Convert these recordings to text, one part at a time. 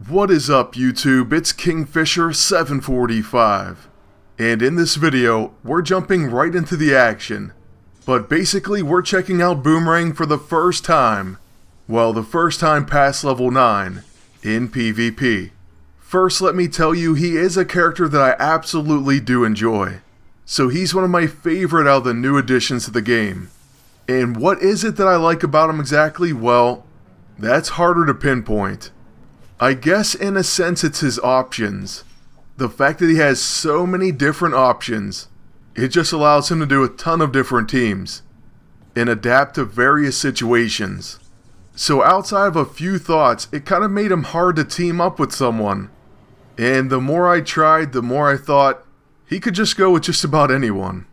What is up YouTube, it's Kingfisher745, and in this video, we're jumping right into the action. But basically, we're checking out Boomerang for the first time. Well, the first time past level 9, in PvP. First, let me tell you, he is a character that I absolutely do enjoy. So he's one of my favorite out of the new additions to the game. And what is it that I like about him exactly? Well, that's harder to pinpoint. I guess in a sense it's his options. The fact that he has so many different options, it just allows him to do a ton of different teams and adapt to various situations. So outside of a few thoughts, it kind of made him hard to team up with someone. And the more I tried, the more I thought he could just go with just about anyone.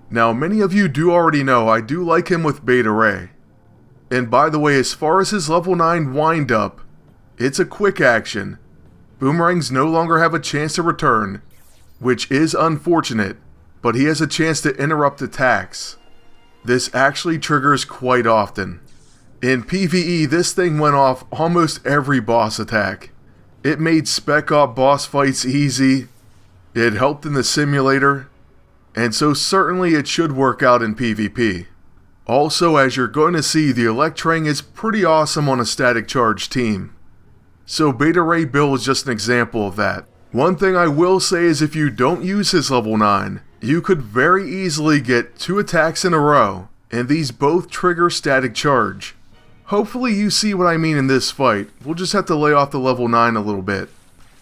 Now many of you do already know I do like him with Beta Ray. And by the way, as far as his level 9 wind up, it's a quick action. Boomerangs no longer have a chance to return, which is unfortunate, but he has a chance to interrupt attacks. This actually triggers quite often. In PvE, this thing went off almost every boss attack. It made Spec Op boss fights easy, it helped in the simulator, and so certainly it should work out in PvP. Also, as you're going to see, the Electrang is pretty awesome on a static charge team. So Beta Ray Bill is just an example of that. One thing I will say is if you don't use his level 9, you could very easily get 2 attacks in a row, and these both trigger static charge. Hopefully you see what I mean in this fight. We'll just have to lay off the level 9 a little bit.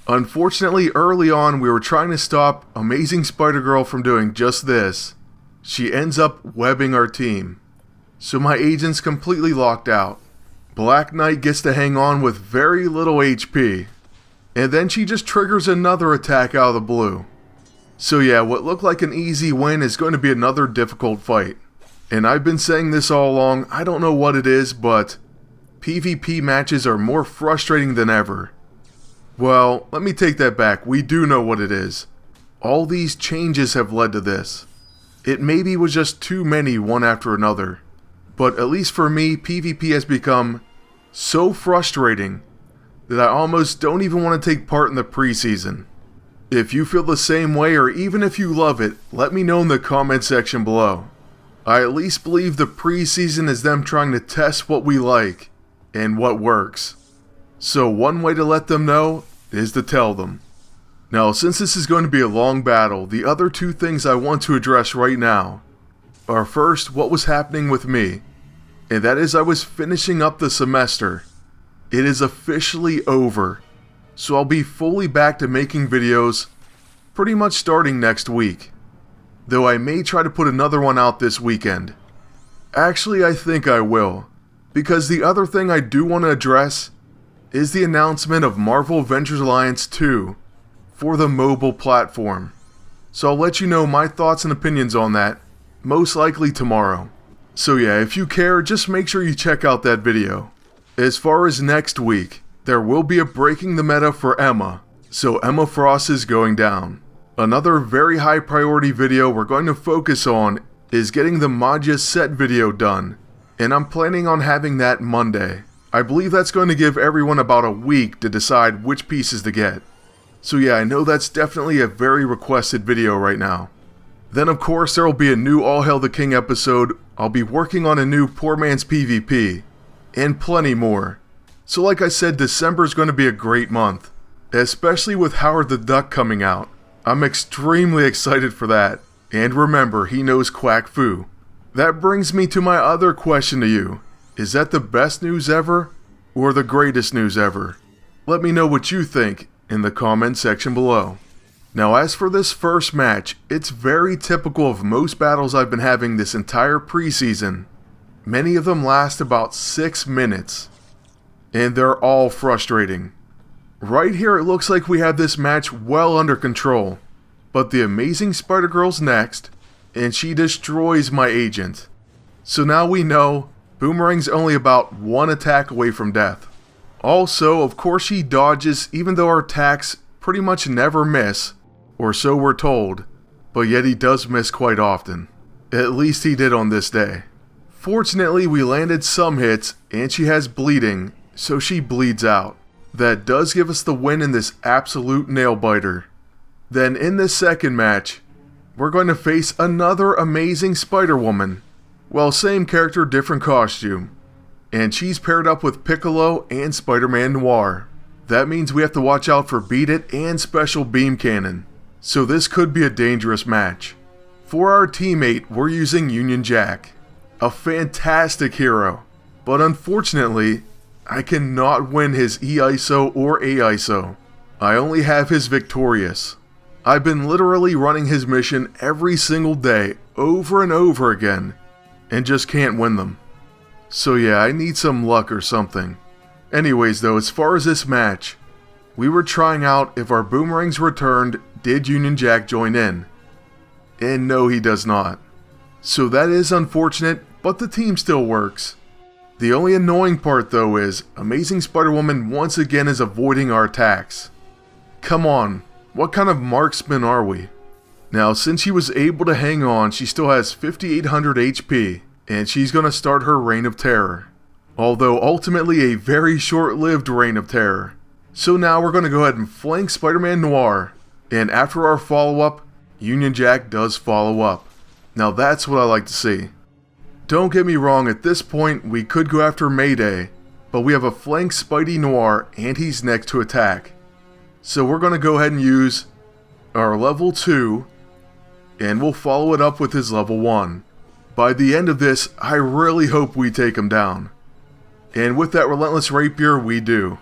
Unfortunately, early on we were trying to stop Amazing Spider-Girl from doing just this. She ends up webbing our team. So my agent's completely locked out. Black Knight gets to hang on with very little HP, and then she just triggers another attack out of the blue. So yeah, what looked like an easy win is going to be another difficult fight. And I've been saying this all along, I don't know what it is, but PvP matches are more frustrating than ever. Well, let me take that back, we do know what it is. All these changes have led to this. It maybe was just too many one after another. But at least for me, PvP has become so frustrating that I almost don't even want to take part in the preseason. If you feel the same way, or even if you love it, let me know in the comment section below. I at least believe the preseason is them trying to test what we like and what works. So one way to let them know is to tell them. Now, since this is going to be a long battle, the other two things I want to address right now are first, what was happening with me, and that is I was finishing up the semester. It is officially over, so I'll be fully back to making videos pretty much starting next week, though I may try to put another one out this weekend. Actually, I think I will, because the other thing I do want to address is the announcement of Marvel Avengers Alliance 2 for the mobile platform. So I'll let you know my thoughts and opinions on that most likely tomorrow. So yeah, if you care, just make sure you check out that video. As far as next week, there will be a Breaking the Meta for Emma, so Emma Frost is going down. Another very high priority video we're going to focus on is getting the Maggia set video done, and I'm planning on having that Monday. I believe that's going to give everyone about a week to decide which pieces to get. So yeah, I know that's definitely a very requested video right now. Then of course there will be a new All Hail the King episode, I'll be working on a new Poor Man's PvP, and plenty more. So like I said, December is going to be a great month, especially with Howard the Duck coming out. I'm extremely excited for that, and remember, he knows Quack Fu. That brings me to my other question to you. Is that the best news ever, or the greatest news ever? Let me know what you think in the comment section below. Now as for this first match, it's very typical of most battles I've been having this entire preseason. Many of them last about 6 minutes, and they're all frustrating. Right here it looks like we have this match well under control, but the Amazing Spider-Girl's next, and she destroys my agent. So now we know Boomerang's only about 1 attack away from death. Also, of course she dodges even though her attacks pretty much never miss, or so we're told, but yet he does miss quite often. At least he did on this day. Fortunately, we landed some hits, and she has bleeding, so she bleeds out. That does give us the win in this absolute nail-biter. Then in this second match, we're going to face another amazing Spider-Woman. Well, same character, different costume. And she's paired up with Piccolo and Spider-Man Noir. That means we have to watch out for Beat It and Special Beam Cannon. So this could be a dangerous match. For our teammate, we're using Union Jack. A fantastic hero. But unfortunately, I cannot win his E-ISO or A-ISO. I only have his Victorious. I've been literally running his mission every single day, over and over again, and just can't win them. So yeah, I need some luck or something. Anyways though, as far as this match, we were trying out if our boomerangs returned, did Union Jack join in? And no, he does not. So that is unfortunate, but the team still works. The only annoying part though is, Amazing Spider-Woman once again is avoiding our attacks. Come on, what kind of marksman are we? Now since she was able to hang on, she still has 5800 HP, and she's gonna start her Reign of Terror. Although ultimately a very short-lived Reign of Terror. So now we're gonna go ahead and flank Spider-Man Noir, and after our follow-up, Union Jack does follow up. Now that's what I like to see. Don't get me wrong, at this point we could go after Mayday, but we have a flank Spidey Noir and he's next to attack. So we're going to go ahead and use our level 2 and we'll follow it up with his level 1. By the end of this, I really hope we take him down. And with that Relentless Rapier, we do.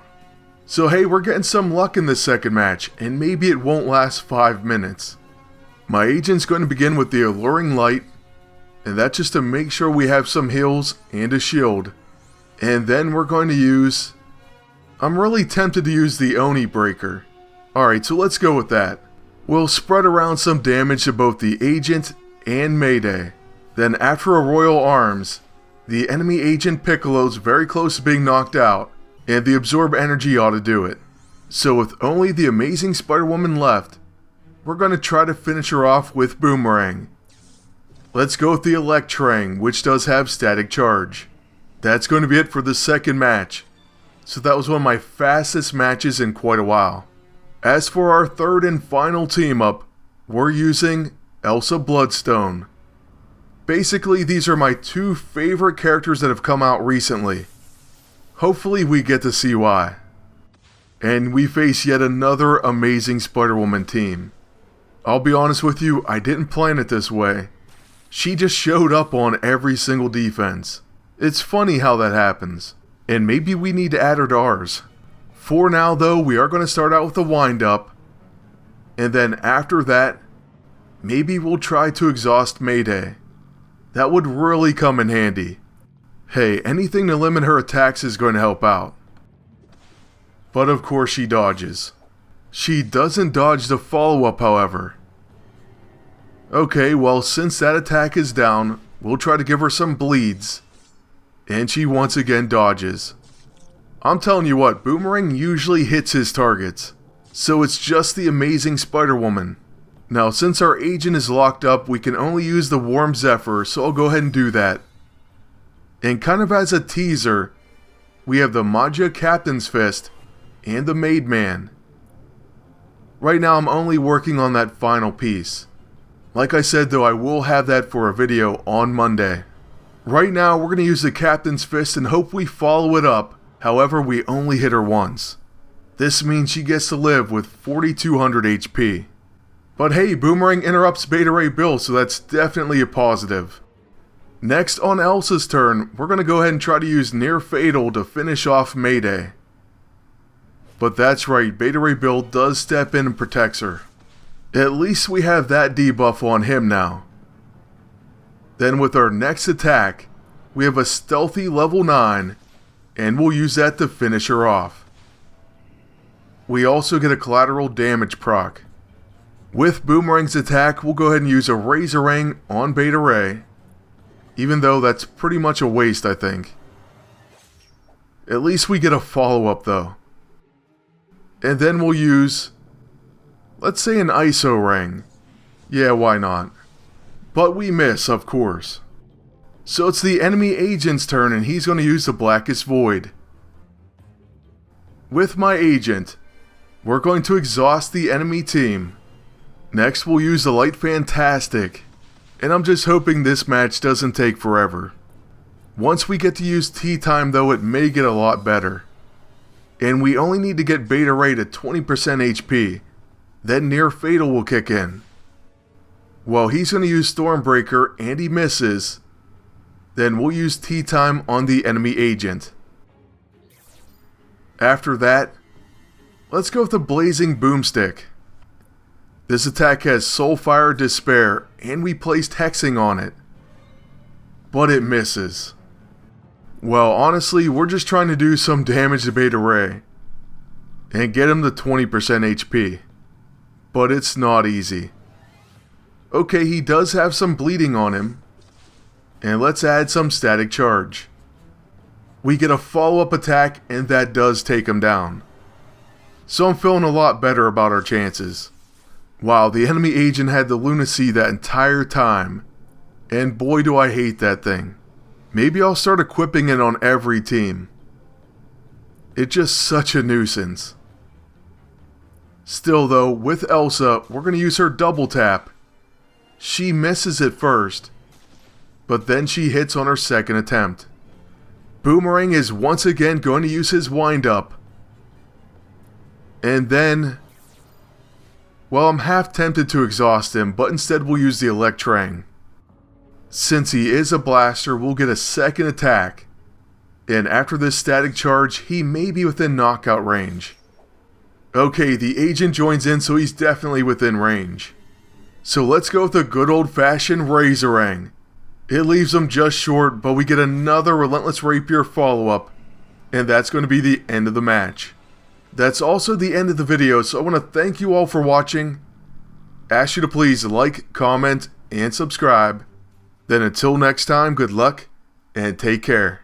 So hey, we're getting some luck in this second match, and maybe it won't last 5 minutes. My agent's going to begin with the Alluring Light, and that's just to make sure we have some heals and a shield. And then we're going to use... I'm really tempted to use the Oni Breaker. Alright, so let's go with that. We'll spread around some damage to both the agent and Mayday. Then after a Royal Arms, the enemy agent Piccolo's very close to being knocked out, and the Absorb Energy ought to do it. So with only the Amazing Spider-Woman left, we're going to try to finish her off with Boomerang. Let's go with the Electrang, which does have static charge. That's going to be it for the second match. So that was one of my fastest matches in quite a while. As for our third and final team up, we're using Elsa Bloodstone. Basically, these are my two favorite characters that have come out recently. Hopefully we get to see why. And we face yet another amazing Spider-Woman team. I'll be honest with you, I didn't plan it this way. She just showed up on every single defense. It's funny how that happens. And maybe we need to add her to ours. For now though, we are going to start out with a wind-up. And then after that, maybe we'll try to exhaust Mayday. That would really come in handy. Hey, anything to limit her attacks is going to help out. But of course she dodges. She doesn't dodge the follow-up, however. Okay, well since that attack is down, we'll try to give her some bleeds. And she once again dodges. I'm telling you what, Boomerang usually hits his targets. So it's just the Amazing Spider-Woman. Now since our agent is locked up, we can only use the Warm Zephyr, so I'll go ahead and do that. And kind of as a teaser, we have the Magia Captain's Fist and the Maid Man. Right now I'm only working on that final piece. Like I said though, I will have that for a video on Monday. Right now we're going to use the Captain's Fist and hope we follow it up, however we only hit her once. This means she gets to live with 4200 HP. But hey, Boomerang interrupts Beta Ray Bill, so that's definitely a positive. Next on Elsa's turn, we're going to go ahead and try to use Near Fatal to finish off Mayday. But that's right, Beta Ray Bill does step in and protects her. At least we have that debuff on him now. Then with our next attack, we have a stealthy level 9, and we'll use that to finish her off. We also get a collateral damage proc. With Boomerang's attack, we'll go ahead and use a Razorang on Beta Ray, even though that's pretty much a waste, I think. At least we get a follow-up though. And then we'll use, let's say an ISO Rang. Yeah, why not? But we miss, of course. So it's the enemy agent's turn and he's going to use the Blackest Void. with my agent, we're going to exhaust the enemy team. Next we'll use the Light Fantastic, and I'm just hoping this match doesn't take forever. Once we get to use tea time though, it may get a lot better. And we only need to get Beta Ray to 20% HP, then Near Fatal will kick in. Well, he's going to use Stormbreaker and he misses, then we'll use tea time on the enemy agent. After that, let's go with the Blazing Boomstick. This attack has Soulfire Despair and we placed Hexing on it, but it misses. Well, honestly, we're just trying to do some damage to Beta Ray and get him to 20% HP, but it's not easy. Okay, he does have some bleeding on him, and let's add some Static Charge. We get a follow-up attack and that does take him down. So I'm feeling a lot better about our chances. Wow, the enemy agent had the Lunacy that entire time, and boy do I hate that thing. Maybe I'll start equipping it on every team. It's just such a nuisance. Still though, with Elsa, we're going to use her double tap. She misses it first, but then she hits on her second attempt. Boomerang is once again going to use his wind up. And then, well, I'm half tempted to exhaust him, but instead we'll use the Electrang. Since he is a blaster, we'll get a second attack. And after this Static Charge, he may be within knockout range. Okay, the agent joins in, so he's definitely within range. So let's go with the good old-fashioned Razorang. It leaves him just short, but we get another Relentless Rapier follow-up, and that's going to be the end of the match. That's also the end of the video, so I want to thank you all for watching. Ask you to please like, comment, and subscribe. Then until next time, good luck, and take care.